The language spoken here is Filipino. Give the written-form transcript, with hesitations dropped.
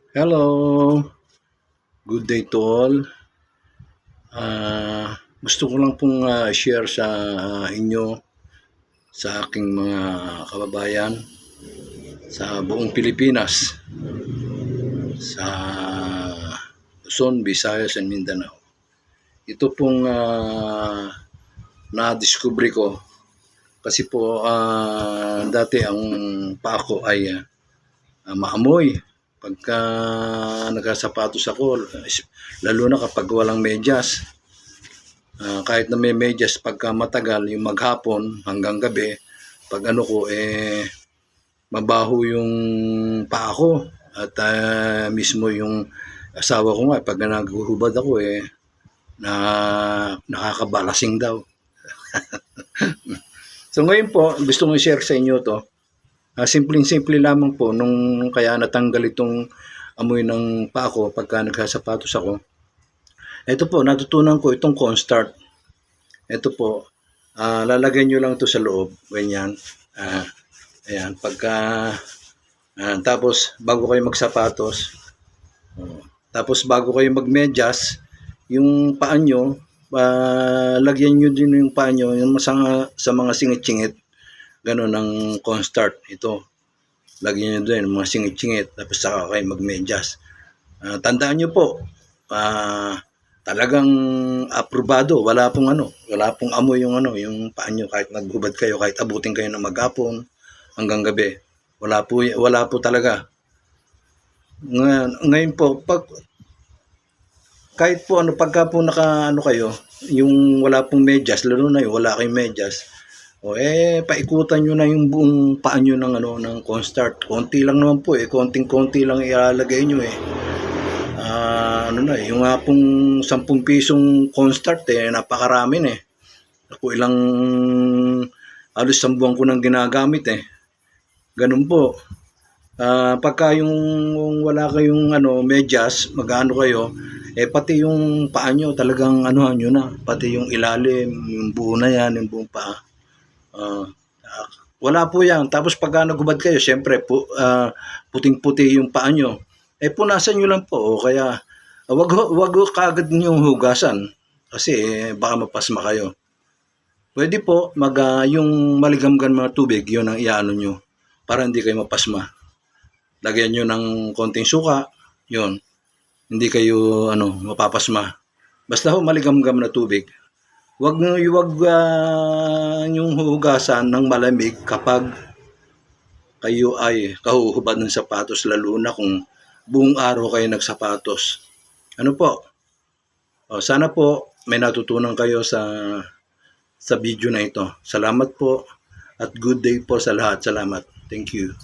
Hello, good day to all. Gusto ko lang pong share sa inyo, sa aking mga kababayan sa buong Pilipinas, sa Luzon, Visayas, and Mindanao. Ito pong na-discover ko kasi po dati ang paa ko ay maamoy pagka nagsasapatos ako, lalo na kapag walang medyas. Kahit na may medyas pagka matagal, yung maghapon hanggang gabi, pag ano ko, mabaho yung paa ko. At mismo yung asawa ko nga, pag naghuhubad ako, na nakakabalasing daw. So ngayon po, gusto kong i-share sa inyo to. Simpleng-simple lamang po nung kaya natanggal itong amoy ng paa ko pagka nagsasapatos ako. Ito po, natutunan ko itong cornstarch. Ito po, lalagay nyo lang ito sa loob. Ganyan. Ayan, tapos bago kayo magsapatos, tapos bago kayo magmedyas, yung paa nyo, lagyan nyo din yung paa nyo yung sa mga singit-singit. Ganon ang cornstarch. Ito, lagyan nyo din mga singit-singit, tapos saka kayo magmedyas. Tandaan nyo po, talagang aprobado, wala pong amoy yung paa nyo kahit naghubad kayo, kahit abutin kayo ng maghapon hanggang gabi. Wala po talaga. Ngayon po, kahit po pagka po kayo, yung wala pong medyas, lalo na yung wala kayong medyas, paikutan nyo na yung buong paa nyo ng cornstarch. Konti lang naman po konting-konti lang ilalagay nyo yung nga pong 10 pisong cornstarch napakarami na Ako halos 1 buwan ko nang ginagamit Ganun po. Pagka yung wala kayong medyas, mag-ano kayo, pati yung paa nyo talagang nyo na, pati yung ilalim, yung buo na yan, yung buong paa. Wala po yan. Tapos pagka naghubad kayo, syempre puting-puti yung paa nyo. Punasan nyo lang po. Kaya wag kagad nyo hugasan kasi baka mapasma kayo. Pwede po yung maligamgam na tubig, yun ang iano nyo para hindi kayo mapasma. Lagyan nyo ng konting suka, yun. Hindi kayo mapapasma. Basta maligamgam na tubig. Wag yung hugasan ng malamig kapag kayo ay kahuhubad ng sapatos, lalo na kung buong araw kayo nagsapatos. Ano po? Sana po may natutunan kayo sa video na ito. Salamat po at good day po sa lahat. Salamat. Thank you.